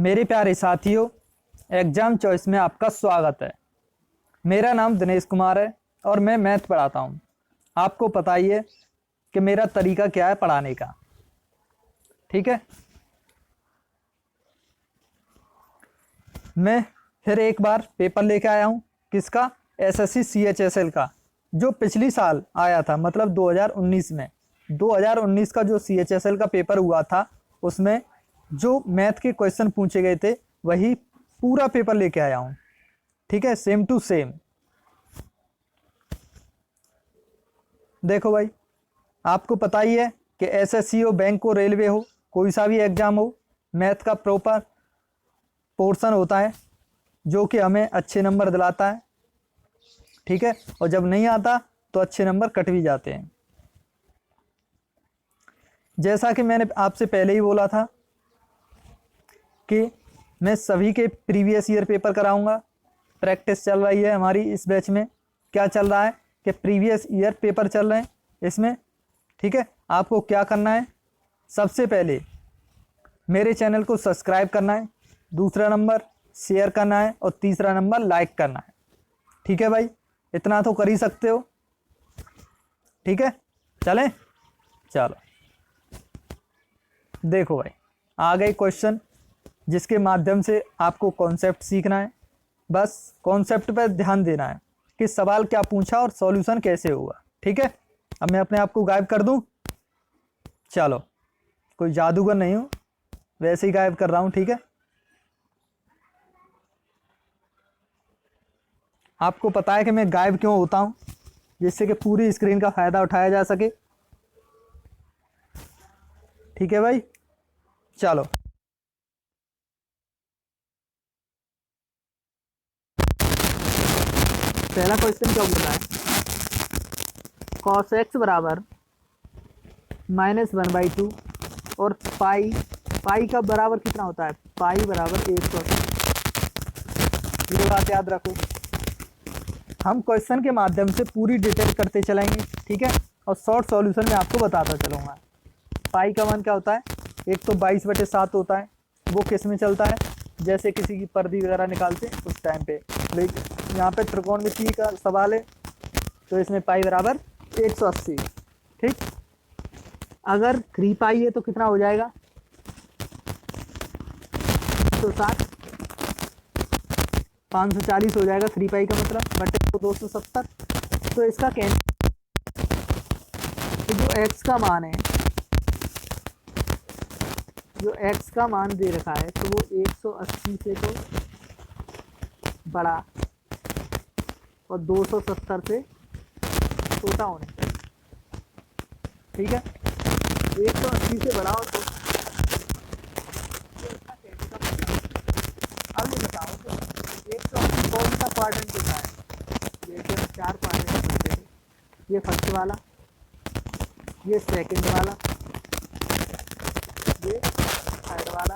मेरे प्यारे साथियों, एग्जाम चॉइस में आपका स्वागत है। मेरा नाम दिनेश कुमार है और मैं मैथ पढ़ाता हूँ। आपको पता ही है कि मेरा तरीका क्या है पढ़ाने का, ठीक है। मैं फिर एक बार पेपर लेके आया हूँ। किसका? एसएससी सीएचएसएल का, जो पिछली साल आया था, मतलब 2019 में। 2019 का जो सीएचएसएल का पेपर हुआ था, उसमें जो मैथ के क्वेश्चन पूछे गए थे वही पूरा पेपर लेके आया हूँ, ठीक है, सेम टू सेम। देखो भाई, आपको पता ही है कि एसएससी हो, बैंक हो, रेलवे हो, कोई सा भी एग्जाम हो, मैथ का प्रॉपर पोर्शन होता है जो कि हमें अच्छे नंबर दिलाता है, ठीक है। और जब नहीं आता तो अच्छे नंबर कट भी जाते हैं। जैसा कि मैंने आपसे पहले ही बोला था कि मैं सभी के प्रीवियस ईयर पेपर कराऊंगा। प्रैक्टिस चल रही है हमारी इस बैच में। क्या चल रहा है कि प्रीवियस ईयर पेपर चल रहे हैं इसमें, ठीक है। आपको क्या करना है? सबसे पहले मेरे चैनल को सब्सक्राइब करना है, दूसरा नंबर शेयर करना है और तीसरा नंबर लाइक करना है, ठीक है भाई। इतना तो कर ही सकते हो, ठीक है। चलें, चलो देखो भाई, आ गए क्वेश्चन जिसके माध्यम से आपको कॉन्सेप्ट सीखना है। बस कॉन्सेप्ट पर ध्यान देना है कि सवाल क्या पूछा और सॉल्यूशन कैसे हुआ, ठीक है। अब मैं अपने आप को गायब कर दूं। चलो, कोई जादूगर नहीं हूं, वैसे ही गायब कर रहा हूं, ठीक है। आपको पता है कि मैं गायब क्यों होता हूं? जिससे कि पूरी स्क्रीन का फायदा उठाया जा सके, ठीक है भाई। चलो, पहला क्वेश्चन क्या बोल रहा है? cos x बराबर -1/2 और पाई का बराबर कितना होता है? पाई बराबर 180। ये बात याद रखो। हम क्वेश्चन के माध्यम से पूरी डिटेल करते चलेंगे, ठीक है। और शॉर्ट सॉल्यूशन में आपको बताता चलूँगा। पाई का मान क्या होता है? एक तो 22/7 होता है। वो किस में चलता है? जैसे किसी की पर्दी वगैरह निकालते हैं उस टाइम पे। लेकिन यहाँ पे त्रिकोणमिति का सवाल है तो इसमें पाई बराबर 180, ठीक। अगर 3 पाई है तो कितना हो जाएगा? 160, 540 हो जाएगा 3 पाई का मतलब, बटे 270। तो इसका कहना तो जो x का मान है, जो x का मान दे रखा है, तो वो 180 से तो बड़ा और 270 से छोटा होना चाहिए, ठीक है। 180 से बड़ा हो तो अब ये बताओ कि 180 कौन सा क्वाड्रेंट होता है? जैसे 4 क्वाड्रेंट होते हैं। ये फर्स्ट वाला, ये सेकंड वाला, ये थर्ड वाला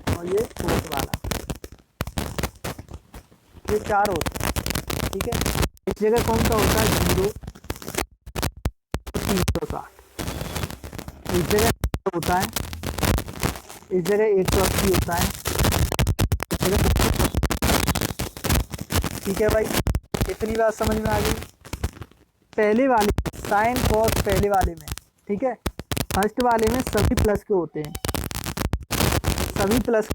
और ये फोर्थ वाला। ये 4 होते हैं, ठीक है। इस जगह कौन सा होता है? 0, 360। इस जगह होता है, इस जगह 180 होता है, इस जगह, ठीक है भाई। इतनी बात समझ में आ गई। पहले वाले साइन कॉस पहले वाले में, ठीक है। फर्स्ट वाले में सभी प्लस के होते हैं, सभी प्लस।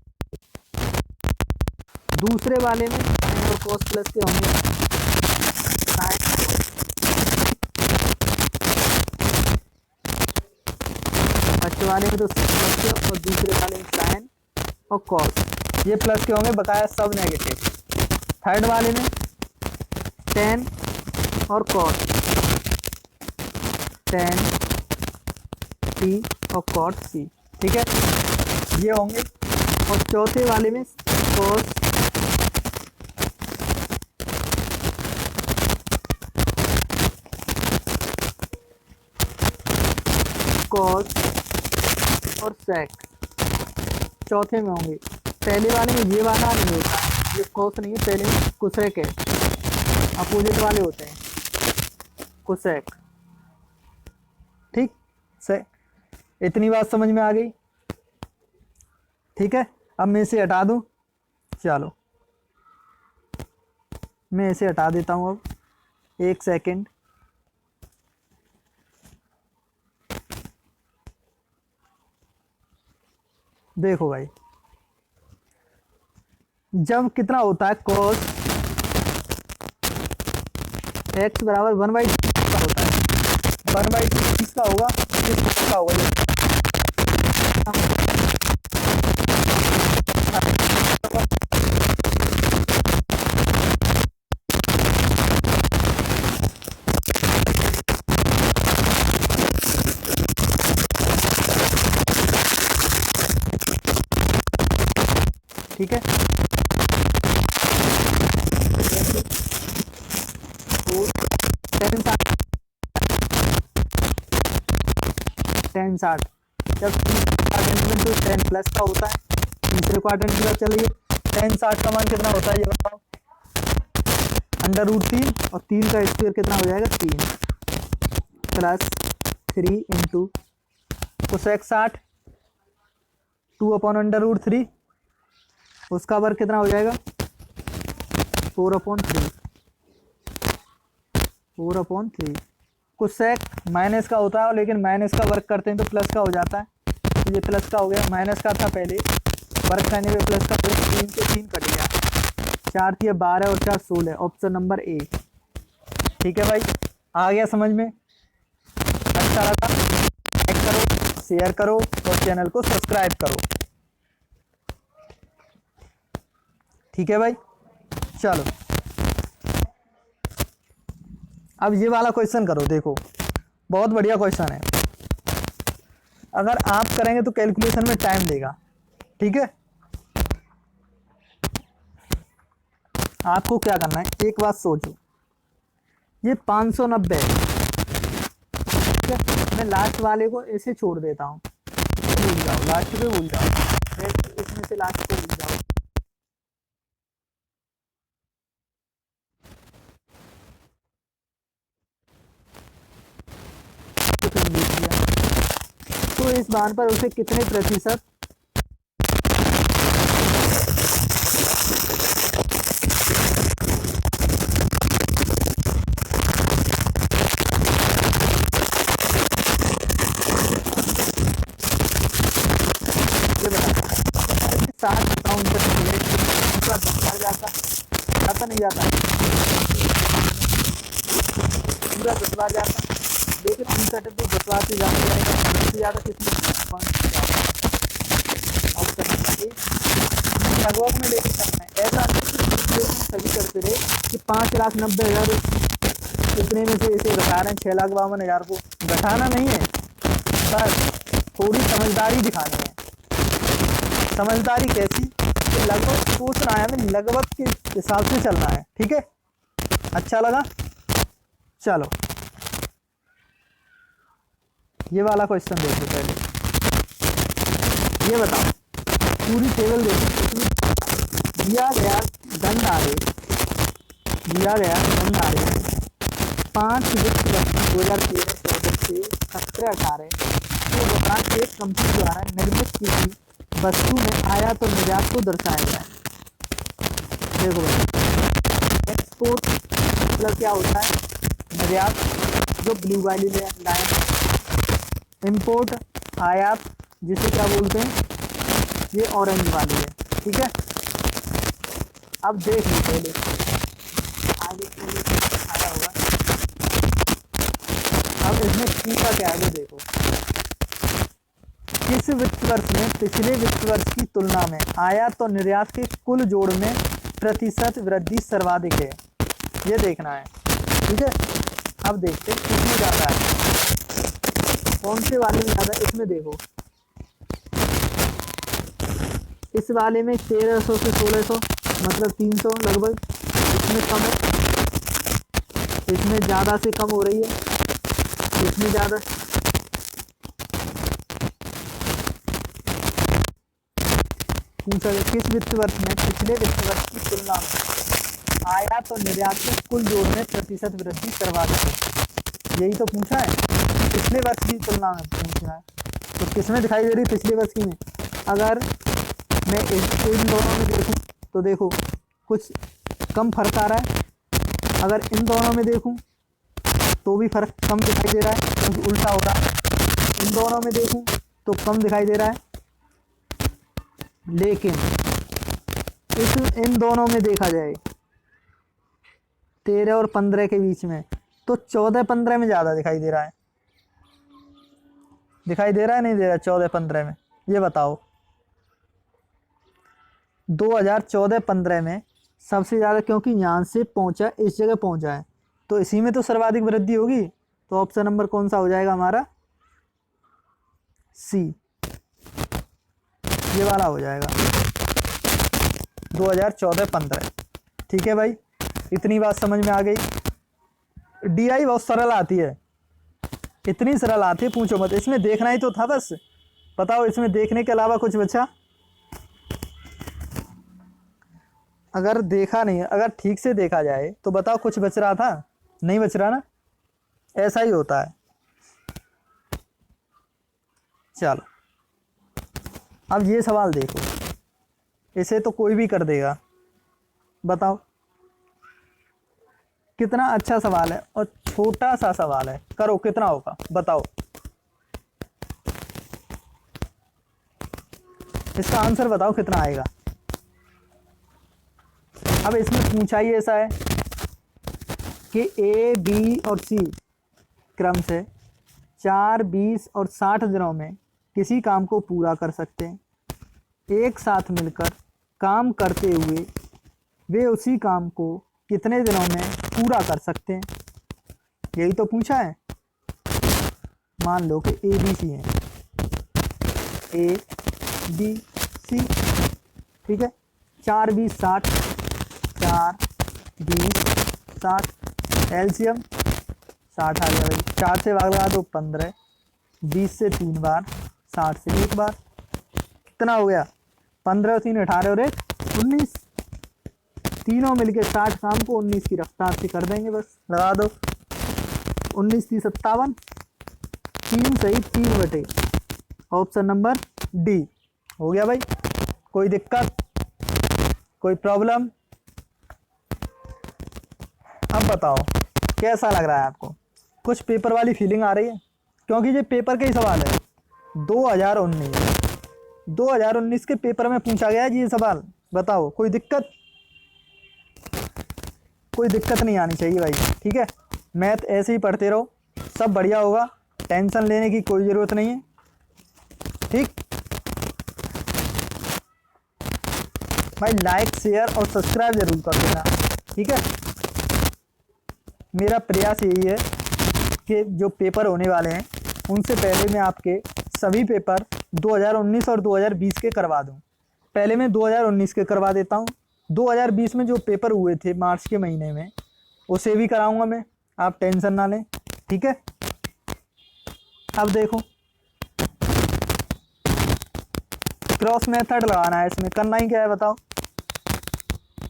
दूसरे वाले में साइन और कॉस प्लस के होंगे। फर्स्ट वाले में तो प्लस के और दूसरे वाले में साइन और कॉस, ये प्लस के होंगे, बकाया सब नेगेटिव। थर्ड वाले में टेन और कॉस, टेन टी और कॉट सी, ठीक है, ये होंगे। और चौथे वाले में कॉस और सेक चौथे में होंगे। पहले वाले में ये वाला नहीं होता, ये कॉस नहीं है, पहले में कोसेक है, अपोजिट वाले होते हैं कोसेक, ठीक। से इतनी बात समझ में आ गई, ठीक है। अब मैं इसे हटा दूं, चलो मैं इसे हटा देता हूं। अब 1 सेकेंड। देखो भाई, जब कितना होता है cos x बराबर 1/2 का होता है, 1/2 किसका होगा, किसका होगा, ठीक है। टेन साठ, जब क्वाड्रेंट तो 10 प्लस का होता है, तीसरे क्वाड्रेंट की बात चलिए। 10 60 का मान कितना होता है ये बताओ, √3, और 3 का स्क्वायर कितना हो जाएगा, 3 प्लस 3 इंटू कोसेक 60 2/√3, उसका वर्ग कितना हो जाएगा, 4/3, 4/3। कोसेक माइनस का होता है, लेकिन माइनस का वर्ग करते हैं तो प्लस का हो जाता है, तो ये प्लस का हो गया, माइनस का था पहले, वर्ग करने पे प्लस का, 3 से 3 कट गया, 4 थी 12 और 4 16, ऑप्शन नंबर ए। ठीक है भाई, आ गया समझ में, अच्छा लगा लाइक करो, शेयर करो और चैनल को सब्सक्राइब करो। ठीक है भाई, चलो अब ये वाला क्वेश्चन करो, देखो बहुत बढ़िया क्वेश्चन है, अगर आप करेंगे तो कैलकुलेशन में टाइम लेगा। ठीक है, आपको क्या करना है, एक बात सोचो, ये 590 है, ठीक है, मैं लास्ट वाले को ऐसे छोड़ देता हूँ, भूल जाओ, लास्ट पे भूल जाओ, इसमें से लास्ट पे भूल जाओ। तो इस बार पर उसे कितने प्रतिशत जाता नहीं जाता, पूरा 10 बार जाता, लेकिन 59 तो 10 बार से ज़्यादा जाएगा, सबसे ज़्यादा किसमें, लगभग में लेके करना है, ऐसा सभी करते रहे कि 5,90,000 इतने में से इसे घटा रहे हैं 6,52,000 को, घटाना नहीं है, बस थोड़ी समझदारी दिखानी है। समझदारी कैसी, लगभग सोचना है, हमें लगभग के हिसाब से चलना है। ठीक है, अच्छा लगा, चलो ये वाला क्वेश्चन देखो पहले, ये बताओ, पूरी टेबल देखो, दिया गया दंड आरेख, दिया गया दंड आरेख 5 वित्त वर्ष 2013-14 से 17-18 के दौरान एक कंपनी द्वारा निर्मित की गई वस्तु में आयात और निर्यात को दर्शाया गया है। देखो भाई, एक्सपोर्ट मतलब क्या होता है, निर्यात जो ब्लू वाली लाइन है, इंपोर्ट आयात जिसे क्या बोलते हैं, ये ऑरेंज वाली है। ठीक है, अब देख लो पहले आगे आया होगा, अब इसमें की का क्या है, देखो किस वित्त वर्ष में पिछले वित्त वर्ष की तुलना में आयात और निर्यात के कुल जोड़ में प्रतिशत वृद्धि सर्वाधिक है, ये देखना है। ठीक है, अब देखते हैं किसमें ज़्यादा है, कौन से वाले में ज़्यादा, इसमें देखो, इस वाले में 1300 से 1600 मतलब 300 लगभग, इसमें कम है, इसमें ज़्यादा से कम हो रही है, इसमें ज़्यादा, पूछा गया किस वित्त वर्ष में पिछले वित्त वर्ष की तुलना में आयात और निर्यात के कुल जोड़ में प्रतिशत वृद्धि सर्वाधिक है, यही तो पूछा है, पिछले वर्ष की तुलना में पूछा है, तो किसमें दिखाई दे रही है पिछले वर्ष की में, अगर मैं इन दोनों में देखूं तो देखो कुछ कम फर्क आ रहा है, अगर इन दोनों में देखूं तो भी फर्क कम दिखाई दे रहा है क्योंकि उल्टा हो रहा है, इन दोनों में देखूं तो कम दिखाई दे रहा है, लेकिन इन दोनों में देखा जाए 13 और 15 के बीच में तो 14-15 में ज़्यादा दिखाई दे रहा है। दिखाई दे रहा है नहीं दे रहा 14-15 में, ये बताओ। 2014-15 में सबसे ज़्यादा, क्योंकि यहाँ से पहुँचा इस जगह पहुँचा है तो इसी में तो सर्वाधिक वृद्धि होगी। तो ऑप्शन नंबर कौन सा हो जाएगा हमारा? सी, ये वाला हो जाएगा 2014-15। ठीक है भाई, इतनी बात समझ में आ गई। DI बहुत सरल आती है, इतनी सरल आती है पूछो मत। इसमें देखना ही तो था बस। बताओ इसमें देखने के अलावा कुछ बचा? अगर देखा नहीं, अगर ठीक से देखा जाए तो बताओ कुछ बच रहा था? नहीं बच रहा ना, ऐसा ही होता है। चलो अब ये सवाल देखो, इसे तो कोई भी कर देगा। बताओ कितना अच्छा सवाल है और छोटा सा सवाल है। करो, कितना होगा बताओ। इसका आंसर बताओ कितना आएगा। अब इसमें पूछा ही ऐसा है कि A, B और C क्रम से 4, 20 और 60 दिनों में किसी काम को पूरा कर सकते हैं। एक साथ मिलकर काम करते हुए वे उसी काम को कितने दिनों में पूरा कर सकते हैं? यही तो पूछा है। मान लो कि ABC है, ABC, ठीक है। 4, 20, 60, 4, 20, 60, एलसीएम 60 आ गया भाई। 4 से भाग लगा दो 15, 20 से 3 बार, 60 से 1 बार। कितना हो गया? 15 और 3 18 और 1 19। तीनों मिलके 60 काम को 19 की रफ्तार से कर देंगे। बस लगा दो 19 30 57, 3 सही 3 बटे ऑप्शन नंबर डी हो गया भाई। कोई दिक्कत, कोई प्रॉब्लम? अब बताओ कैसा लग रहा है आपको? कुछ पेपर वाली फीलिंग आ रही है? क्योंकि ये पेपर के ही सवाल है। 2019 के पेपर में पूछा गया है जी ये सवाल। बताओ कोई दिक्कत? कोई दिक्कत नहीं आनी चाहिए भाई, ठीक है। मैथ ऐसे ही पढ़ते रहो, सब बढ़िया होगा, टेंशन लेने की कोई ज़रूरत नहीं है, ठीक भाई। लाइक शेयर और सब्सक्राइब जरूर कर देना, ठीक है। मेरा प्रयास यही है कि जो पेपर होने वाले हैं उनसे पहले मैं आपके सभी पेपर 2019 और 2020 के करवा दूं। पहले मैं 2019 के करवा देता हूं, 2020 में जो पेपर हुए थे मार्च के महीने में उसे भी कराऊंगा मैं, आप टेंशन ना लें, ठीक है। अब देखो क्रॉस मेथड लगाना है, इसमें करना ही क्या है बताओ।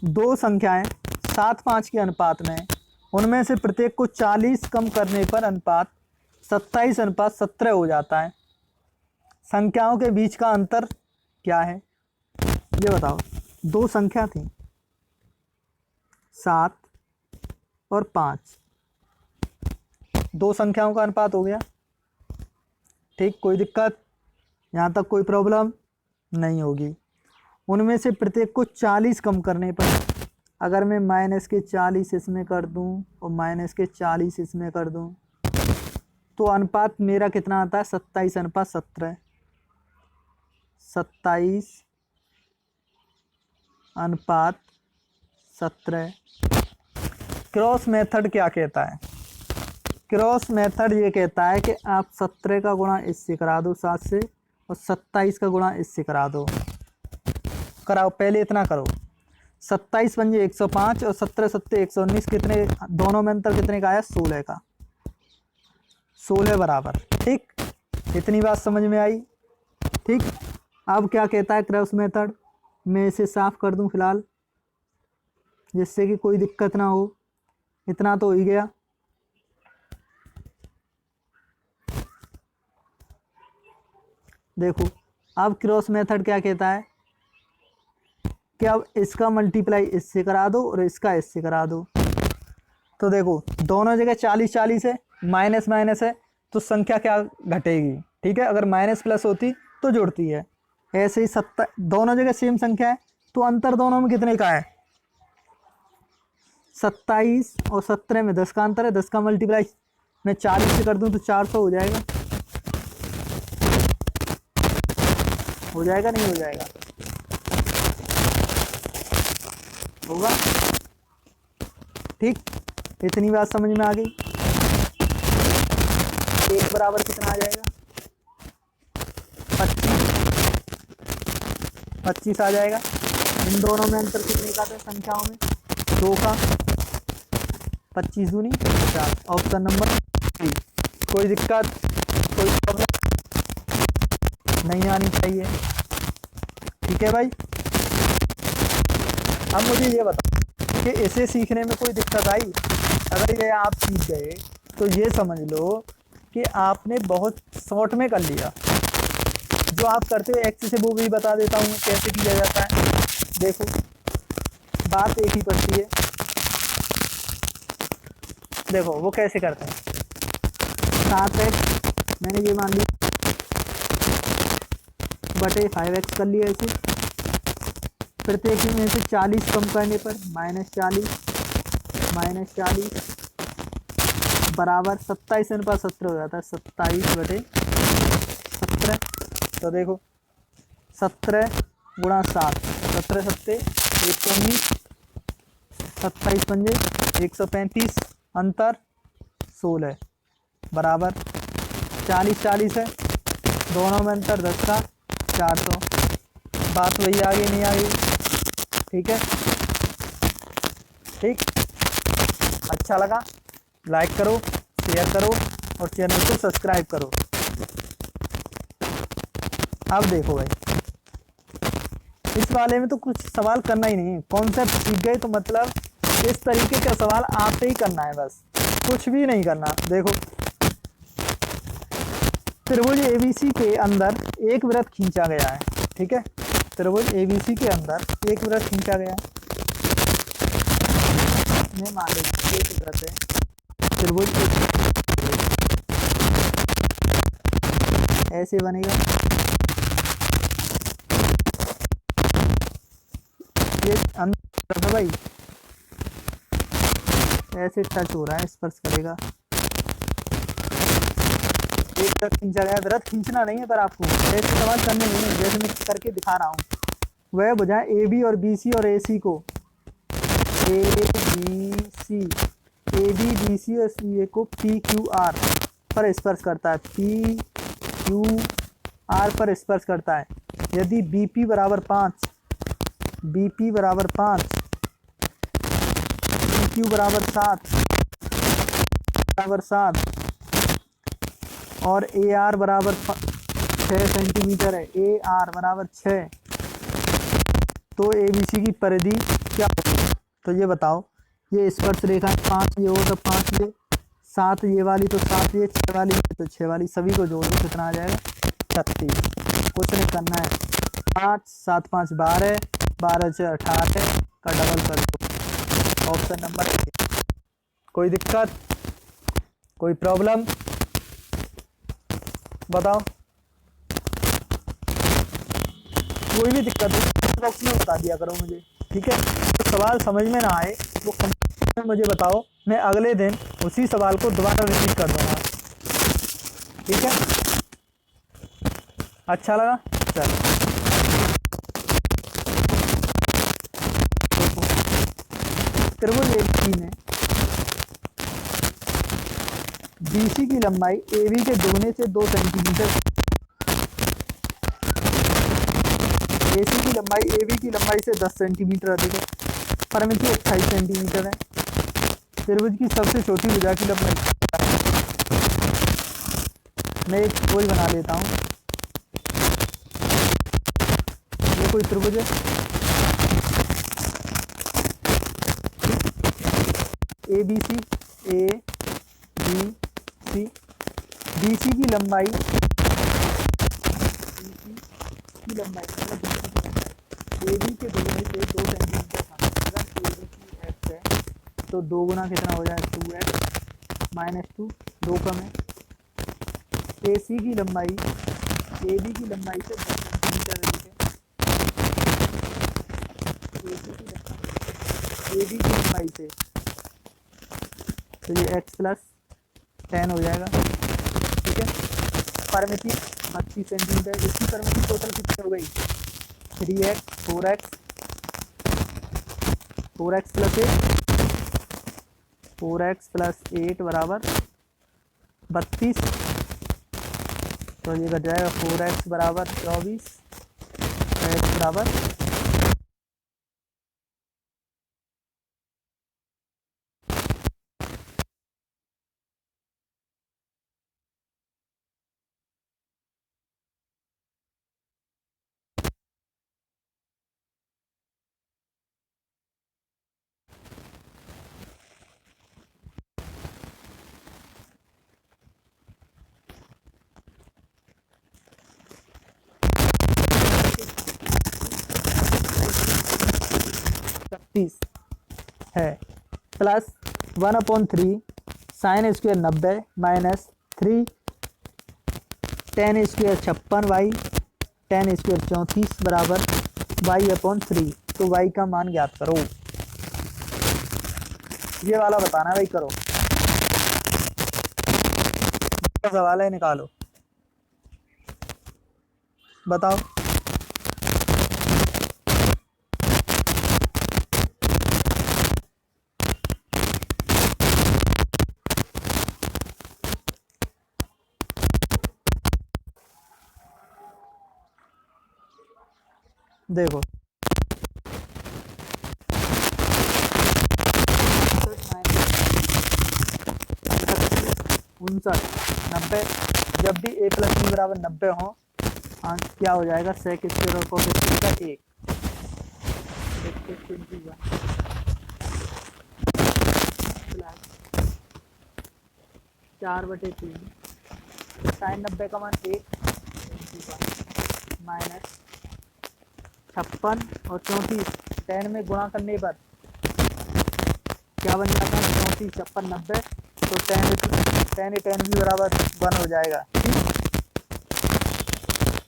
दो संख्याएं 7, 5 के अनुपात में, उनमें से प्रत्येक को 40 कम करने पर अनुपात 27:17 हो जाता है। संख्याओं के बीच का अंतर क्या है ये बताओ। दो संख्या थी 7 और 5, दो संख्याओं का अनुपात हो गया, ठीक। कोई दिक्कत यहाँ तक? कोई प्रॉब्लम नहीं होगी। उनमें से प्रत्येक को 40 कम करने पर, अगर मैं -40 इसमें कर दूं और -40 इसमें कर दूं तो अनुपात मेरा कितना आता है? 27:17। 27:17। क्रॉस मेथड क्या कहता है? क्रॉस मेथड ये कहता है कि आप 17 का गुणा इससे करा दो 7 से, और 27 का गुणा इससे करा दो। कराओ, पहले इतना करो। 27 पंजे 105 और 17 सत्ते 119, कितने दोनों में अंतर कितने का आया? 16 का। 16 बराबर, ठीक। इतनी बात समझ में आई, ठीक। अब क्या कहता है क्रॉस मेथड? मैं इसे साफ कर दूं फिलहाल, जिससे कि कोई दिक्कत ना हो। इतना तो हो ही गया। देखो अब क्रॉस मेथड क्या कहता है कि अब इसका मल्टीप्लाई इससे करा दो और इसका इससे करा दो। तो देखो दोनों जगह 40 40 है, माइनस माइनस है, तो संख्या क्या घटेगी, ठीक है। अगर माइनस प्लस होती तो जुड़ती है। ऐसे ही दोनों जगह सेम संख्या है, तो अंतर दोनों में कितने का है, 27 और 17 में 10 का अंतर है। 10 का मल्टीप्लाई मैं 40 से कर दूं तो 400 हो जाएगा, हो जाएगा नहीं हो जाएगा, होगा। ठीक, इतनी बात समझ में आ गई। एक बराबर कितना आ जाएगा, 25 आ जाएगा। इन दोनों में अंतर कितने का था संख्याओं में, 2 का। 25 दूनी 50, ऑप्शन नंबर 3। कोई दिक्कत, कोई प्रॉब्लम नहीं आनी चाहिए, ठीक है भाई। अब मुझे ये बताओ कि इसे सीखने में कोई दिक्कत आई? अगर ये आप सीख गए तो ये समझ लो कि आपने बहुत शॉर्ट में कर लिया। जो आप करते हो एक्स से वो भी बता देता हूँ कैसे किया जाता है। देखो बात एक ही पड़ती है। देखो वो कैसे करते हैं, 7x मैंने ये मान लिया बटे 5x कर लिया ऐसे। प्रत्येक में से 40 कम करने पर -40 बराबर 27 अनुपात 17 हो जाता है। 27 बटे 17। तो देखो 17 गुणा 7, 17 सत्ते 119, 27 पंजे 135, अंतर 16 बराबर 40 40 है, दोनों में अंतर 10 का 400। बात वही आ गई नहीं आ गई, ठीक है। ठीक, अच्छा लगा लाइक करो, शेयर करो और चैनल को सब्सक्राइब करो। अब देखो भाई, इस वाले में तो कुछ सवाल करना ही नहीं है, कॉन्सेप्ट सीख गए तो मतलब इस तरीके का सवाल आपसे ही करना है, बस कुछ भी नहीं करना। देखो त्रिभुज एबीसी के अंदर एक वृत्त खींचा गया है, ठीक है। त्रिभुज एबीसी के अंदर एक वृत्त खींचा गया है। मैं मान लीजिए एक वृत्त है, त्रिभुज ऐसे बनेगा। ये अंदर भाई ऐसे टच हो रहा है, स्पर्श करेगा। एक वृत्त खींचा गया, वृत्त खींचना नहीं है पर आपको ऐसे सवाल करने नहीं है, जैसे मैं करके दिखा रहा हूँ। वह भुजाएं ए बी और बी सी और ए सी को ए बी बी सी और सी ए को पी क्यू आर पर स्पर्श करता है। पी क्यू आर पर स्पर्श करता है। यदि बी पी बराबर 5, बी पी बराबर 5, पी क्यू बराबर 7 और ए आर बराबर 6 सेंटीमीटर है, ए आर बराबर 6, तो ए बी सी की परिधि क्या होगी? तो ये बताओ, ये स्पर्श रेखा 5 ये हो तो 5 ये, 7 ये वाली तो 7 ये, 6 वाली तो 6 वाली, सभी को जोड़ दो कितना आ जाएगा 36। कुछ नहीं करना है, 5 7 5 12, 12 से 18 का डबल कर दो, ऑप्शन नंबर 1। कोई दिक्कत, कोई प्रॉब्लम बताओ, कोई भी दिक्कत हो बॉक्स में बता दिया करो मुझे, ठीक है। तो सवाल समझ में ना आए वो कमेंट में मुझे बताओ, मैं अगले दिन उसी सवाल को दोबारा रिपीट कर दूंगा, ठीक है। अच्छा लगा, चल त्रिभुज एबीसी में बीसी की लंबाई एबी के दोगुने से 2 सेंटीमीटर, एसी की लंबाई एबी की लंबाई से 10 सेंटीमीटर अधिक है। परिमिति 28 सेंटीमीटर है। त्रिभुज की सबसे छोटी भुजा की लंबाई, मैं एक त्रिभुज बना लेता हूँ। ये कोई त्रिभुज है, A B C, A B C, B C की लंबाई ए बी के दुगने से 2 सेंटीमीटर कम है। अगर ए बी की एक्स है तो 2 गुना कितना हो जाए 2x माइनस 2, 2 कम है। ए सी की लंबाई ए बी की लंबाई से 10 सेंटीमीटर अधिक है। ए बी की लंबाई से तो ये x प्लस 10 हो जाएगा। ठीक है, परिमिति 32 सेंटीमीटर। इसकी परिमिति टोटल कितनी हो गई 3x 4x प्लस 8 बराबर 32। तो ये घट जाएगा 4x बराबर 24, x बराबर 36 है। Plus 1/3 sine square 90 minus 3 tan square 56 y, tan square 34 बराबर y/3। तो y का मान ज्ञात करो। ये वाला बताना भाई, करो क्या सवाल है, निकालो बताओ। देखो 90 जब भी a प्लस बी बराबर 90 हो, क्या हो जाएगा सेक स्क्वायर और कॉस स्क्वायर का 1 4/3 साइन 90 का मान 1 माइनस 56 और 34 10 में गुणा करने पर क्या बन जाता है 34 56 90। तो 10 भी बराबर 1 हो जाएगा।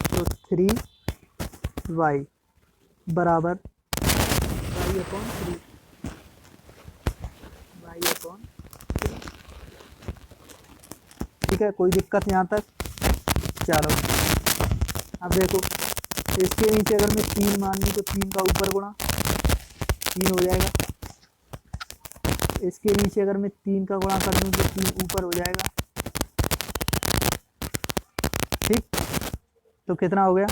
तो 3y बराबर y/3 ठीक है, कोई दिक्कत यहाँ तक। चलो अब देखो, इसके नीचे अगर मैं 3 मान लूँ तो 3 का ऊपर गुणा 3 हो जाएगा। इसके नीचे अगर मैं 3 का गुणा कर दूँ तो 3 ऊपर हो जाएगा। ठीक, तो कितना हो गया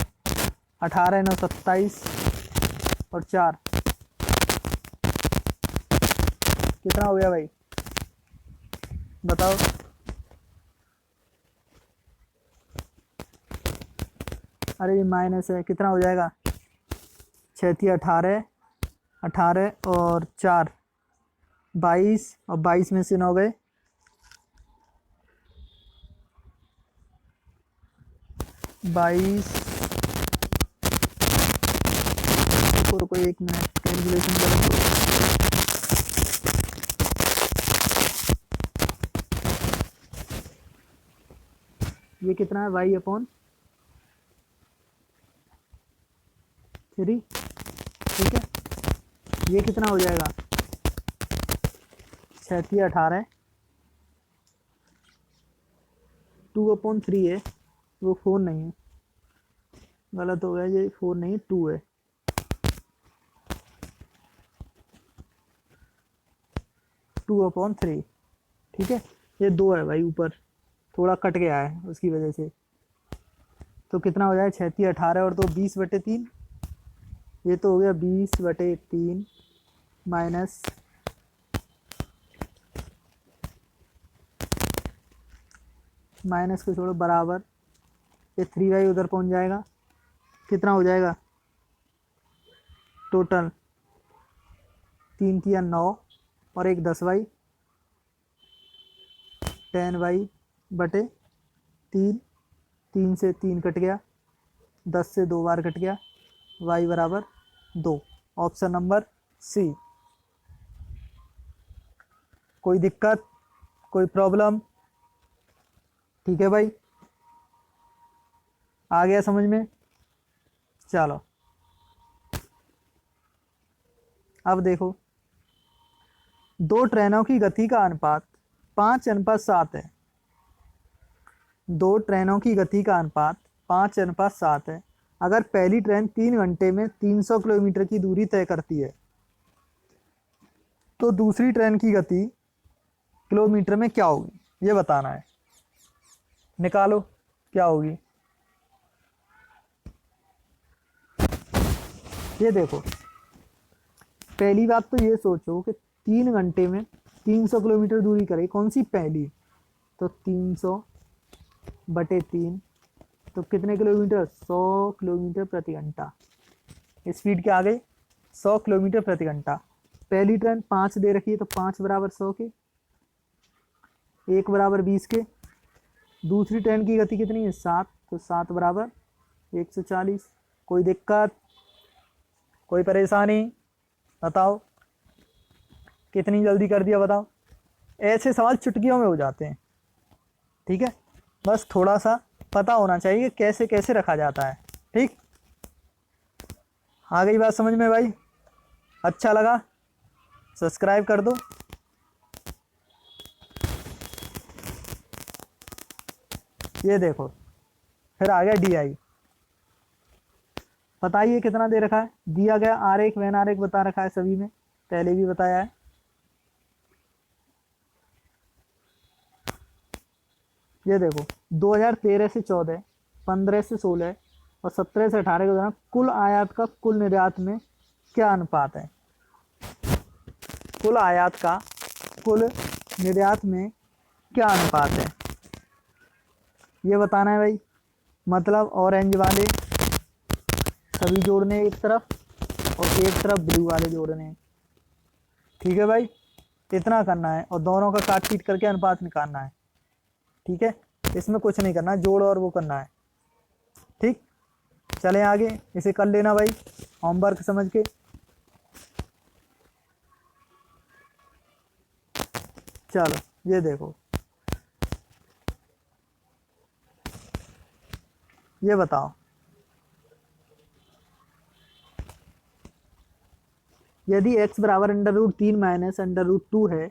18 9 27 और 4 कितना हो गया भाई बताओ। अरे ये माइनस है, कितना हो जाएगा 6 18 18 और 4 22 और 22 में से 9 गए 22। रुको 1 मिनट कैलकुलेशन करो। ये कितना है y/3 ठीक है। ये कितना हो जाएगा 6 18 2/3 है, वो 4 नहीं है, गलत हो गया, ये 4 नहीं 2 है। 2/3 ठीक है। ये 2 है भाई, ऊपर थोड़ा कट गया है उसकी वजह से। तो कितना हो जाए 6 18 और 2 20/3। ये तो हो गया 20/3 माइनस को छोड़ो बराबर ये 3y उधर पहुंच जाएगा। कितना हो जाएगा टोटल 3 3 9 और 1 10y 10y/3। 3 से 3 कट गया, 10 से 2 बार कट गया, y बराबर 2। Option number C. कोई दिक्कत, कोई प्रॉब्लम? ठीक है भाई, आ गया समझ में? चलो अब देखो, दो ट्रेनों की गति का अनुपात 5:7 है। दो ट्रेनों की गति का अनुपात 5:7 है। अगर पहली ट्रेन 3 घंटे में 300 किलोमीटर की दूरी तय करती है तो दूसरी ट्रेन की गति किलोमीटर में क्या होगी, ये बताना है। निकालो क्या होगी। ये देखो, पहली बात तो ये सोचो कि 3 घंटे में 300 किलोमीटर दूरी करे, कौन सी पहली? तो 300/3 तो कितने किलोमीटर? 100 किलोमीटर प्रति घंटा। स्पीड क्या आ गई? 100 किलोमीटर प्रति घंटा। पहली ट्रेन 5 दे रखी है तो 5 बराबर 100 के, 1 बराबर 20 के। दूसरी ट्रेन की गति कितनी है? 7, तो 7 बराबर 140। कोई दिक्कत, कोई परेशानी? बताओ कितनी जल्दी कर दिया, बताओ। ऐसे सवाल चुटकियों में हो जाते हैं, ठीक है। बस थोड़ा सा पता होना चाहिए कैसे कैसे रखा जाता है, ठीक। आ गई बात समझ में भाई? अच्छा लगा? सब्सक्राइब कर दो। ये देखो, फिर आ गया DI। बताइए कितना दे रखा है? दिया गया आरेख वैन आरेख बता रखा है सभी में, पहले भी बताया है। ये देखो, 2013 से 14, 15 से 16 और 17 से 18 के दौरान कुल आयात का कुल निर्यात में क्या अनुपात है? कुल आयात का कुल निर्यात में क्या अनुपात है, ये बताना है भाई। मतलब ऑरेंज वाले सभी जोड़ने एक तरफ और एक तरफ ब्लू वाले जोड़ने, ठीक है भाई। इतना करना है और दोनों का काट पीट करके अनुपात निकालना है, ठीक है। इसमें कुछ नहीं करना, जोड़ और वो करना है, ठीक। चलें आगे, इसे कर लेना भाई होमवर्क समझ के। चलो ये देखो, ये बताओ, यदि x बराबर √3 माइनस √2 है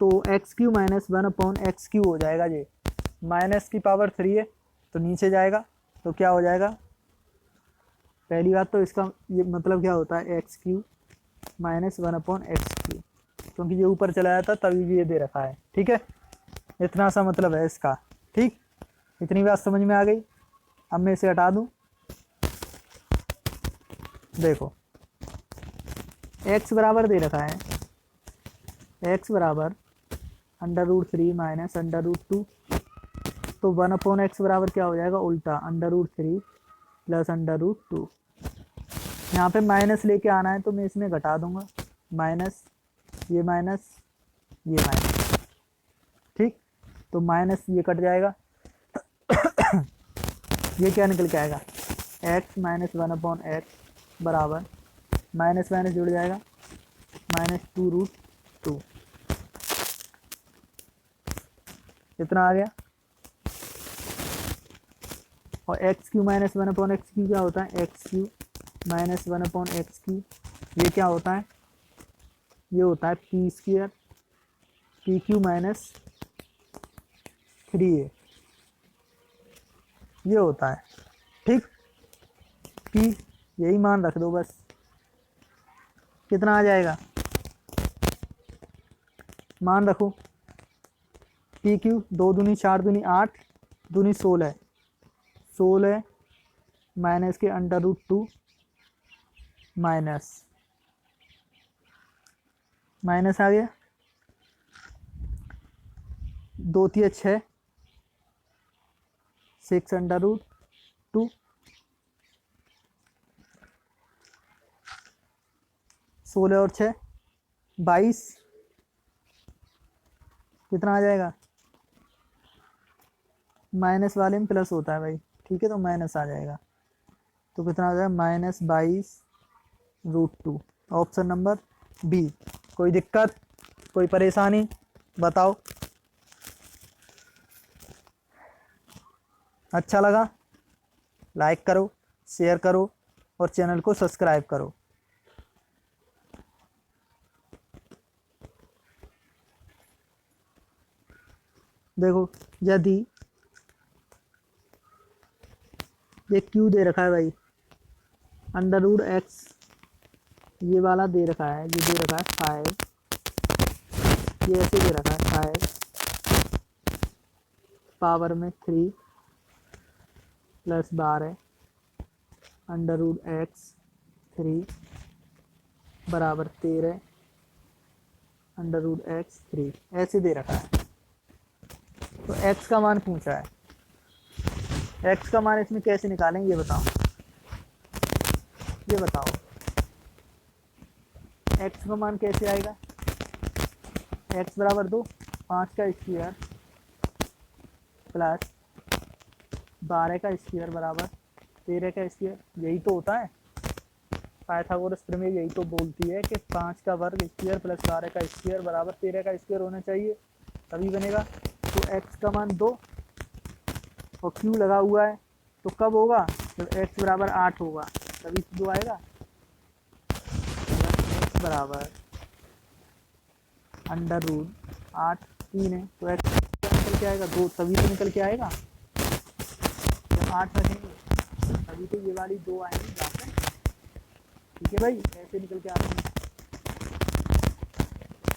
तो x³ माइनस 1/x³ हो जाएगा। ये माइनस की पावर 3 है तो नीचे जाएगा, तो क्या हो जाएगा? पहली बात तो इसका ये मतलब क्या होता है? x³ माइनस 1/x³, क्योंकि ये ऊपर चला जाता तभी भी ये दे रखा है, ठीक है। इतना सा मतलब है इसका, ठीक। इतनी बात समझ में आ गई? अब मैं इसे हटा दूं। देखो, x बराबर दे रखा है, x बराबर √3 माइनस √2, तो 1/x बराबर क्या हो जाएगा? उल्टा √3 प्लस √2। यहाँ पे माइनस लेके आना है तो मैं इसमें घटा दूंगा, माइनस, ये माइनस, ये माइनस, ठीक। तो माइनस ये कट जाएगा ये क्या निकल के आएगा? x माइनस 1/x बराबर माइनस माइनस जुड़ जाएगा, -2√2। इतना आ गया। और x³ माइनस 1/x³ क्या होता है? x³ माइनस 1/x³, ये क्या होता है? ये होता है p² pq माइनस 3a, ये होता है, ठीक। p यही मान रख दो बस। कितना आ जाएगा? मान रखो, pq 2 दूनी 4 दूनी 8 दूनी 16, 16 माइनस के √2 माइनस माइनस आ गया, 2 3 6, 6 √2, 16 और 6 22। कितना आ जाएगा? माइनस वाले में प्लस होता है भाई, ठीक है, तो माइनस आ जाएगा। तो कितना आ जाएगा? -22 √2। Option number B. कोई दिक्कत, कोई परेशानी बताओ। अच्छा लगा लाइक करो, शेयर करो और चैनल को सब्सक्राइब करो। देखो यदि ये क्यू दे रखा है भाई, √x ये वाला दे रखा है, ये दे रखा है 5, ये ऐसे दे रखा है 5 पावर में 3 + 12 √x 3 बराबर 13 √x 3 ऐसे दे रखा है। तो x का मान पूछा है, x का मान इसमें कैसे निकालेंगे ये बताओ, ये बताओ x का मान कैसे आएगा। x बराबर 2, 5 का स्क्वायर प्लस 12 का स्क्वायर बराबर 13 का स्क्वायर, यही तो होता है। पाइथागोरस प्रमेय यही तो बोलती है कि 5 का वर्ग स्क्वायर प्लस 12 का स्क्वायर बराबर 13 का स्क्वायर होना चाहिए, तभी बनेगा। तो x का मान 2 और q लगा हुआ है, तो कब होगा जब x बराबर 8 होगा, तभी 2 आएगा। x बराबर √8 3 है, तो x निकल के आएगा 2, तभी तो निकल के आएगा। जब 8 रखेंगे तभी तो ये वाली 2 आएंगी यहाँ पे। ठीक है भाई, ऐसे निकल के आते हैं।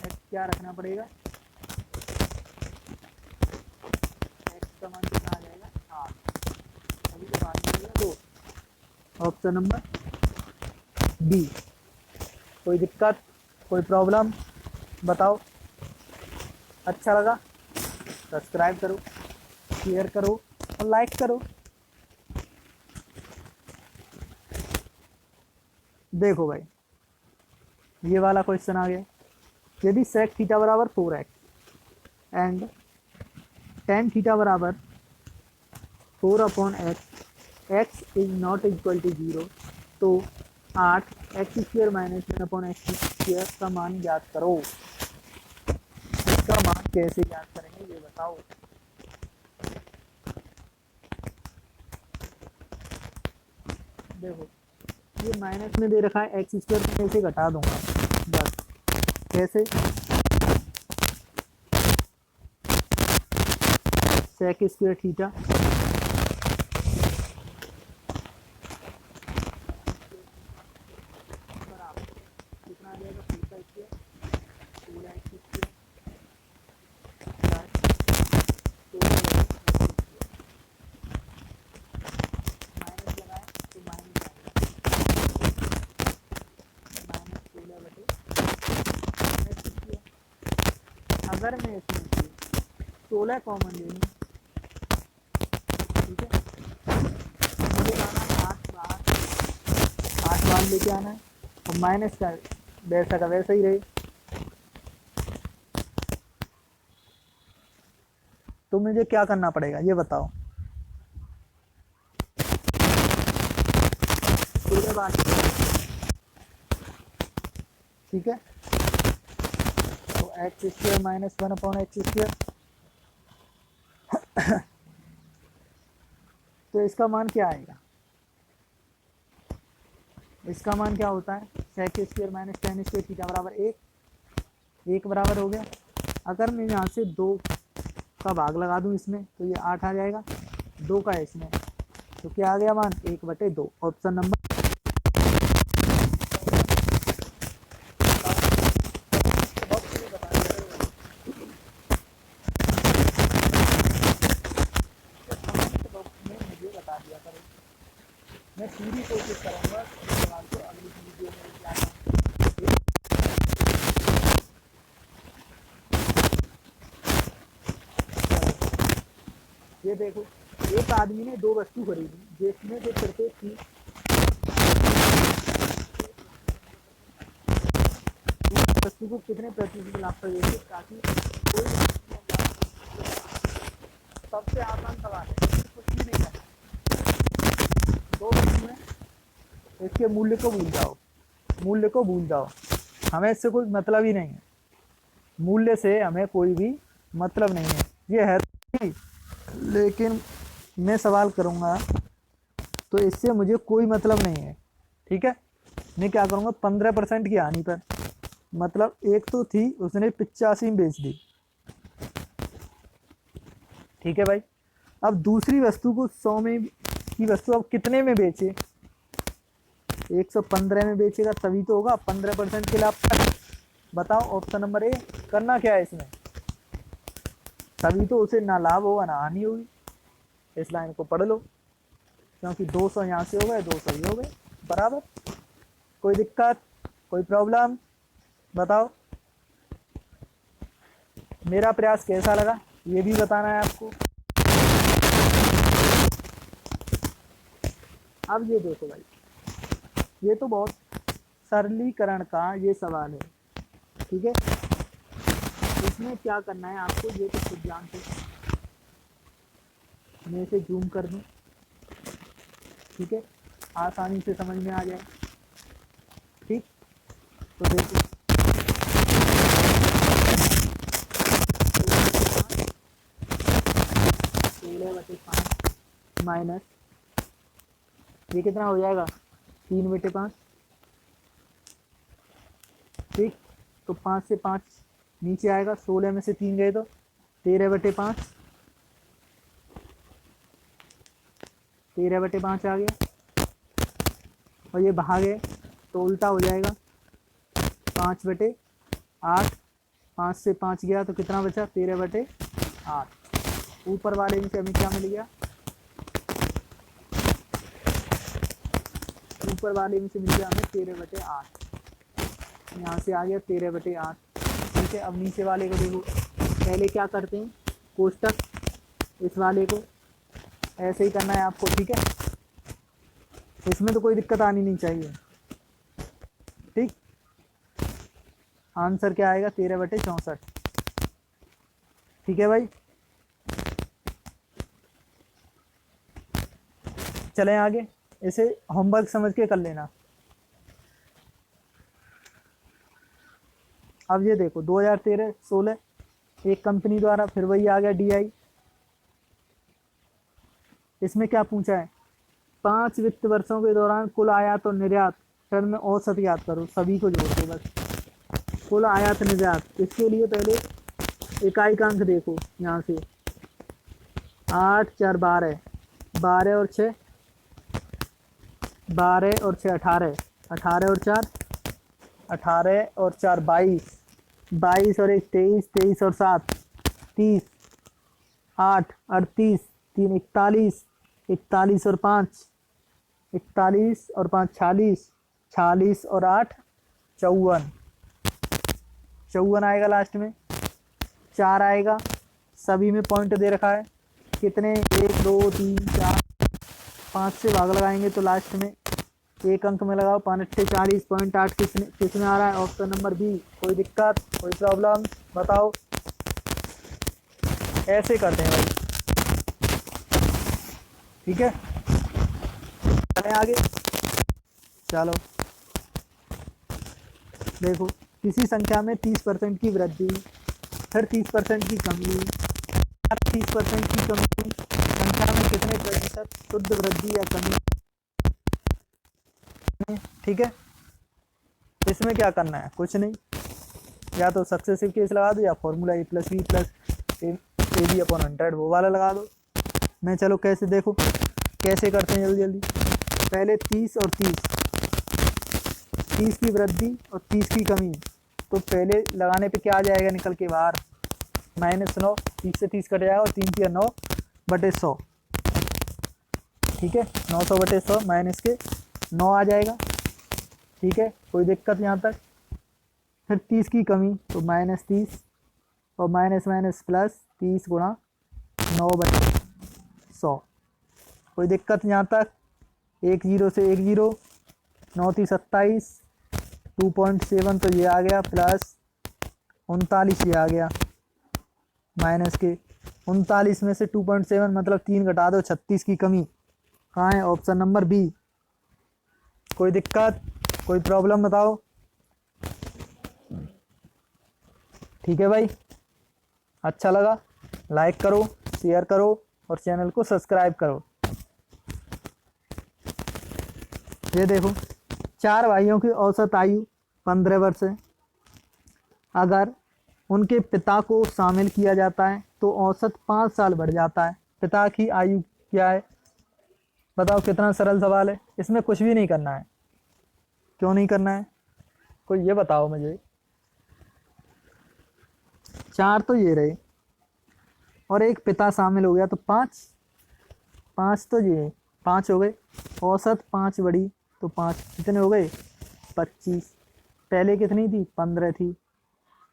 x क्या रखना पड़ेगा, x का मान कितना आ जाएगा 8, तभी तो मान मिलेगा 2। Option number B. कोई दिक्कत, कोई प्रॉब्लम बताओ। अच्छा लगा सब्सक्राइब करो, शेयर करो और लाइक करो। देखो भाई ये वाला क्वेश्चन आ गया, यदि sec थीटा बराबर 4x एंड tan थीटा बराबर 4/x, x is not equal to 0, तो 8x² - 1/x² का मान ज्ञात करो। इसका मान कैसे ज्ञात करेंगे ये बताओ। देखो ये माइनस में दे रखा है x² में से घटा दूंगा बस। कैसे, sec² थीटा बराबर कितना आ जाएगा 4 का स्क्वायर 16x² माइनस लगाए तो माइनस आएगा -16/16। अगर मैं इसमें से 16 कॉमन ले लूँ, ठीक है, मुझे लाना है 8 बाहर, 8 बाहर लेके आना है और माइनस का वैसा का वैसा ही रहे। तो मुझे क्या करना पड़ेगा ये बताओ। 16 बार, ठीक है, तो x² - 1/x²। तो इसका मान क्या आएगा, इसका मान क्या होता है sec² - tan² थीटा बराबर 1 बराबर हो गया। अगर मैं यहाँ से 2 का भाग लगा दूँ इसमें तो ये 8 आ जाएगा, 2 का है इसमें, तो क्या आ गया मान 1/2। ऑप्शन नंबर मुझे बता दिया करो, मैं पूरी कोशिश करूँगा सवाल को अगली वीडियो में लाना। ये देखो एक आदमी ने 2 वस्तु खरीदी जिसमें से प्रत्येक की वस्तु को कितने प्रतिशत लाभ करेगी, ताकि कोई सबसे आसान सवाल है, कुछ भी नहीं करना। 2 वस्तु में इसके मूल्य को भूल जाओ, मूल्य को भूल जाओ, हमें इससे कोई मतलब ही नहीं है, मूल्य से हमें कोई भी मतलब नहीं है। ये है तो, लेकिन मैं सवाल करूँगा तो इससे मुझे कोई मतलब नहीं है, ठीक है। मैं क्या करूँगा 15% की हानि पर, मतलब एक तो थी उसने 85 में बेच दी, ठीक है भाई। अब दूसरी वस्तु को 100 में की वस्तु अब कितने में बेचे, 115 में बेचेगा तभी तो होगा 15% के लाभ पर। बताओ ऑप्शन नंबर ए करना क्या है इसमें, तभी तो उसे ना लाभ होगा ना हानि होगी। इस लाइन को पढ़ लो, क्योंकि 200 यहाँ से हो गए 200 ही हो गए बराबर। कोई दिक्कत, कोई प्रॉब्लम, बताओ। मेरा प्रयास कैसा लगा ये भी बताना है आपको। अब ये देखो भाई, ये तो बहुत सरलीकरण का ये सवाल है, ठीक है। इसमें क्या करना है आपको ये तो खुद जानते हैं, मैं इसे जूम कर दूं, ठीक है, आसानी से समझ में आ जाए, ठीक। तो देखो 16/5 माइनस ये कितना हो जाएगा 3/5, ठीक। तो 5 से 5 नीचे आएगा, 16 में से 3 गए तो 13/5, 13/5 आ गया। और ये भागे तो उल्टा हो जाएगा 5/8, 5 से 5 गया तो कितना बचा 13/8। ऊपर वाले में से हमें क्या मिल गया, ऊपर वाले में से मिल गया हमें 13/8, यहाँ से आ गया 13/8, ठीक है। अब नीचे वाले को देखो, पहले क्या करते हैं कोष्टक, इस वाले को ऐसे ही करना है आपको, ठीक है। इसमें तो कोई दिक्कत आनी नहीं चाहिए, ठीक। आंसर क्या आएगा 13/64, ठीक है भाई। चलें आगे, इसे होमवर्क समझ के कर लेना। अब ये देखो 2013-16 एक कंपनी द्वारा, फिर वही आ गया DI। इसमें क्या पूछा है, 5 वित्त वर्षों के दौरान कुल आयात और निर्यात टर्म में औसत याद करो, सभी को जोड़ दो बस। कुल आयात निर्यात, इसके लिए पहले इकाई का अंक देखो, यहाँ से 8 4 12, 12 और 6 12 और 6 18, 18 और 4 18 और 4 22, 22 और 1 23, 23 और 7 30, 8 38, 3 41, 41 और 5 41 और 5 46, 46 और 8 54, 54 आएगा लास्ट में, 4 आएगा, सभी में पॉइंट दे रखा है कितने 1 2 3 4, 5 से भाग लगाएंगे तो लास्ट में एक अंक में लगाओ 5 8 40.8 किस में आ रहा है, ऑप्शन नंबर बी। कोई दिक्कत, कोई प्रॉब्लम, बताओ। ऐसे करते हैं भाई, ठीक है। चलें आगे, चलो देखो, किसी संख्या में 30% की वृद्धि, फिर 30% की कमी, 30% की कमी, संख्या में कितने प्रतिशत शुद्ध वृद्धि या कमी, ठीक है। इसमें क्या करना है, कुछ नहीं, या तो सक्सेसिव केस लगा दो या फॉर्मूला a + b + ab/100 वो वाला लगा दो। मैं चलो कैसे देखो कैसे करते हैं जल्दी जल्दी। पहले 30 और 30, 30 की वृद्धि और 30 की कमी, तो पहले लगाने पे क्या आ जाएगा निकल के बाहर -9, 30 से 30 कट जाएगा और 3 × 9/100, ठीक है। 900/100 माइनस के 9 आ जाएगा, ठीक है। कोई दिक्कत यहाँ तक। फिर 30 की कमी तो -30 और माइनस माइनस प्लस 30 × 9/100, कोई दिक्कत यहाँ तक। 1 0 से 1 0, 9 × 27, 2.7 तो ये आ गया, प्लस 39 ये आ गया, माइनस के 39 में से 2.7 मतलब 3 घटा दो, 36 की कमी कहाँ है, ऑप्शन नंबर बी। कोई दिक्कत, कोई प्रॉब्लम बताओ। ठीक है भाई, अच्छा लगा लाइक करो, शेयर करो और चैनल को सब्सक्राइब करो। ये देखो, 4 भाइयों की औसत आयु 15 वर्ष है। अगर उनके पिता को शामिल किया जाता है तो औसत 5 साल बढ़ जाता है। पिता की आयु क्या है बताओ। कितना सरल सवाल है, इसमें कुछ भी नहीं करना है। क्यों नहीं करना है, कोई ये बताओ मुझे। 4 तो ये रहे और एक पिता शामिल हो गया तो 5, 5 तो ये 5 हो गए। औसत 5 बढ़ी तो 5 कितने हो गए 25। पहले कितनी थी 15 थी,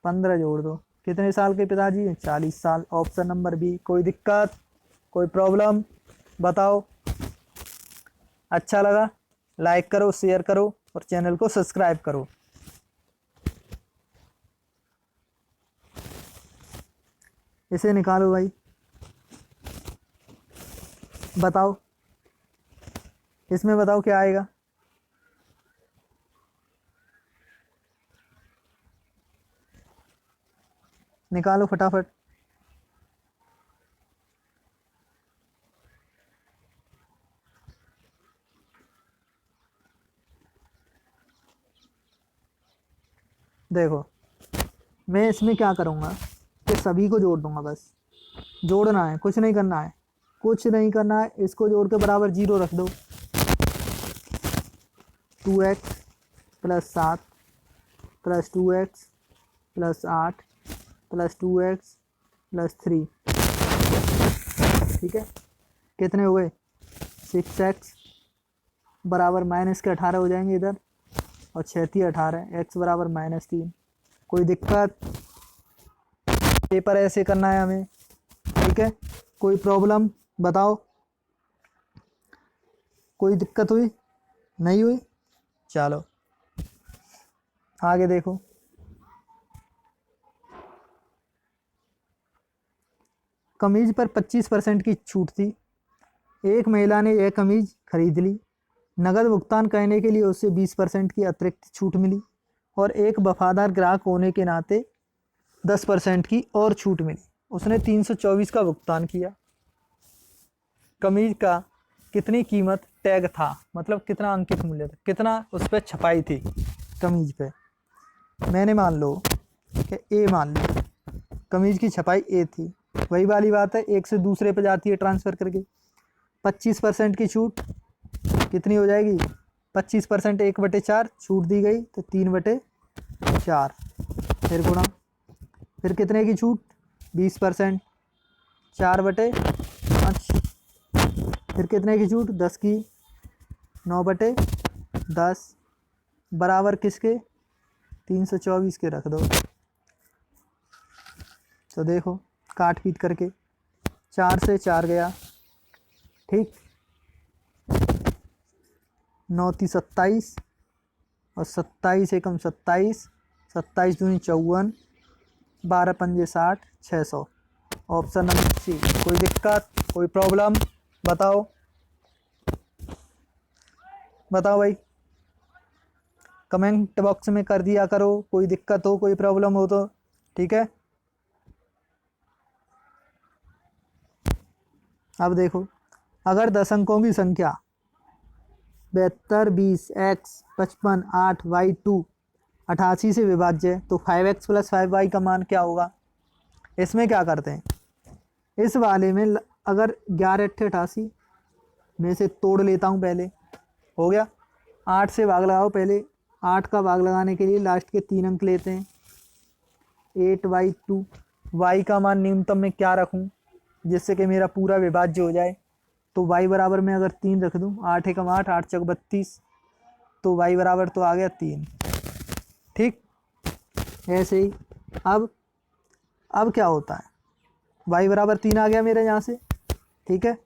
15 जोड़ दो। कितने साल के पिताजी हैं 40 साल। Option number B. कोई दिक्कत, कोई प्रॉब्लम बताओ। अच्छा लगा लाइक करो, शेयर करो और चैनल को सब्सक्राइब करो। इसे निकालो भाई, बताओ इसमें बताओ क्या आएगा। निकालो फटाफट। देखो मैं इसमें क्या करूँगा कि सभी को जोड़ दूंगा। बस जोड़ना है, कुछ नहीं करना है, कुछ नहीं करना है। इसको जोड़ के बराबर 0 रख दो। 2x + 7 + 2x + 8 + 2x + 3। ठीक है, कितने हुए 6x बराबर माइनस के 18 हो जाएंगे इधर, और 6 × 18 x बराबर -3। कोई दिक्कत, पेपर ऐसे करना है हमें। ठीक है, कोई प्रॉब्लम बताओ। कोई दिक्कत हुई नहीं हुई, चलो आगे देखो। कमीज पर 25% की छूट थी। एक महिला ने यह कमीज खरीद ली। नगद भुगतान करने के लिए उसे 20% की अतिरिक्त छूट मिली और एक वफादार ग्राहक होने के नाते 10% की और छूट मिली। उसने 324 का भुगतान किया। कमीज का कितनी कीमत टैग था, मतलब कितना अंकित मूल्य था, कितना उस पर छपाई थी कमीज पे। मैंने मान लो कि ए मान लो, कमीज की छपाई ए थी। वही वाली बात है, एक से दूसरे पे जाती है ट्रांसफ़र करके। 25% की छूट कितनी हो जाएगी 25% 1/4 छूट दी गई तो 3/4। फिर गुणा, फिर कितने की छूट 20% 4/5। फिर कितने की छूट 10 की 9/10 बराबर किसके 324 के रख दो। तो देखो काट पीट करके 4 से 4 गया। ठीक, 9 × 27 और 27 × 27, 27 दूनी 54, 12 × 60, 600। Option number C. कोई दिक्कत, कोई प्रॉब्लम बताओ। बताओ भाई, कमेंट बॉक्स में कर दिया करो। कोई दिक्कत हो, कोई प्रॉब्लम हो तो। ठीक है, अब देखो, अगर 10 अंकों की संख्या 72, 20, x 55, 8, y 2 88 से विभाज्य है तो 5x + 5y का मान क्या होगा। इसमें क्या करते हैं, इस वाले में अगर 11 × 88 में से तोड़ लेता हूँ पहले, हो गया। 8 से भाग लगाओ, पहले 8 का भाग लगाने के लिए लास्ट के 3 अंक लेते हैं। 8y2, y का मान न्यूनतम में क्या रखूँ जिससे कि मेरा पूरा विभाज्य हो जाए। तो y बराबर में अगर 3 रख दूँ, 8 × 8, 8 × 32, तो y बराबर तो आ गया 3। ठीक, ऐसे ही अब क्या होता है, y बराबर 3 आ गया मेरे यहाँ से। ठीक है,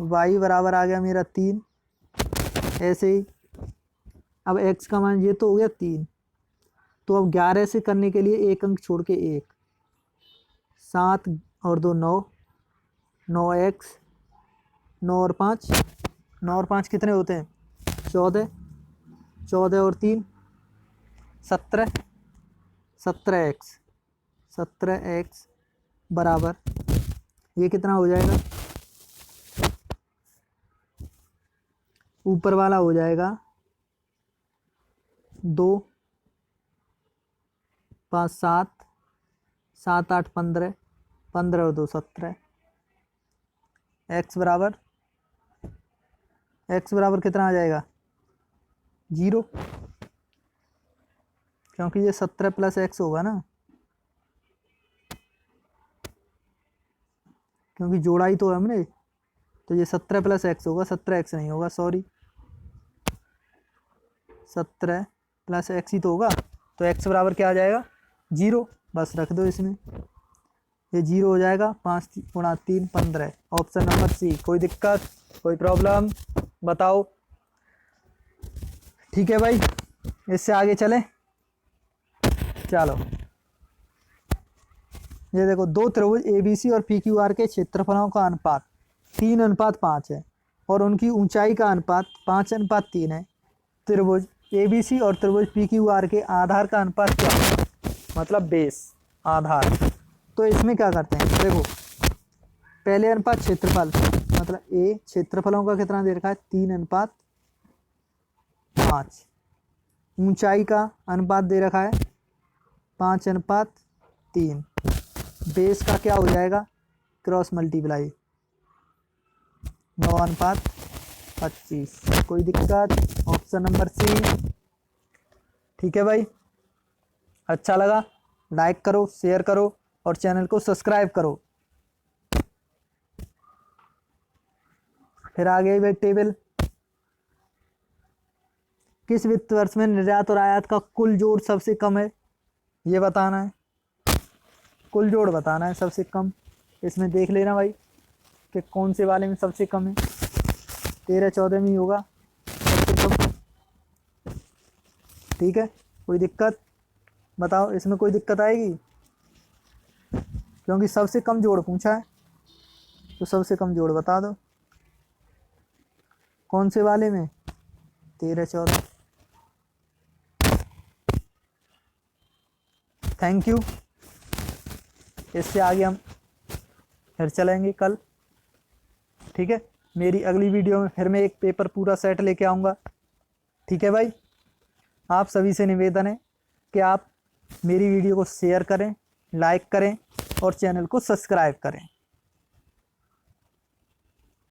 y बराबर आ गया मेरा 3। ऐसे ही अब x का मान ये तो हो गया 3। तो अब 11 से करने के लिए एक अंक छोड़ के 1, 7 और 2 9, 9x, 9 और 5, 9 और 5 कितने होते हैं 14, 14 और 3 17, 17x, 17x बराबर, ये कितना हो जाएगा, ऊपर वाला हो जाएगा 2, 5 7, 7 8 15, 15 और 2 17, x बराबर कितना आ जाएगा 0, क्योंकि ये 17 प्लस x होगा ना, क्योंकि जोड़ा ही तो है हमने, तो ये 17 प्लस x होगा, 17x नहीं होगा, सॉरी, 17 प्लस x ही तो होगा, तो x बराबर क्या आ जाएगा 0, बस रख दो इसमें, ये 0 हो जाएगा, 5 गुणा 3 15, ऑप्शन नंबर सी। कोई दिक्कत, कोई प्रॉब्लम बताओ। ठीक है भाई, इससे आगे चलें, चलो। ये देखो, दो त्रिभुज ABC और PQR के क्षेत्रफलों का अनुपात 3:5 है और उनकी ऊंचाई का अनुपात 5:3 है। त्रिभुज ABC और त्रिभुज PQR के आधार का अनुपात क्या है, मतलब बेस, आधार। तो इसमें क्या करते हैं, देखो पहले अनुपात क्षेत्रफल, मतलब A क्षेत्रफलों का कितना दे रखा है 3:5, ऊंचाई का अनुपात दे रखा है 5:3, बेस का क्या हो जाएगा क्रॉस मल्टीप्लाई 9:25। कोई दिक्कत, ऑप्शन नंबर सी। ठीक है भाई, अच्छा लगा लाइक करो, शेयर करो और चैनल को सब्सक्राइब करो। फिर आ गई भाई टेबल, किस वित्त वर्ष में निर्यात और आयात का कुल जोड़ सबसे कम है, ये बताना है, कुल जोड़ बताना है सबसे कम। इसमें देख लेना भाई कि कौन से वाले में सबसे कम है, 13-14 में ही होगा सबसे कम। ठीक है, कोई दिक्कत बताओ, इसमें कोई दिक्कत आएगी, क्योंकि सबसे कम जोड़ पूछा है, तो सबसे कम जोड़ बता दो कौन से वाले में, 13-14। थैंक यू, इससे आगे हम फिर चलेंगे कल। ठीक है, मेरी अगली वीडियो में फिर मैं एक पेपर पूरा सेट लेके आऊँगा। ठीक है भाई, आप सभी से निवेदन है कि आप मेरी वीडियो को शेयर करें, लाइक करें और चैनल को सब्सक्राइब करें।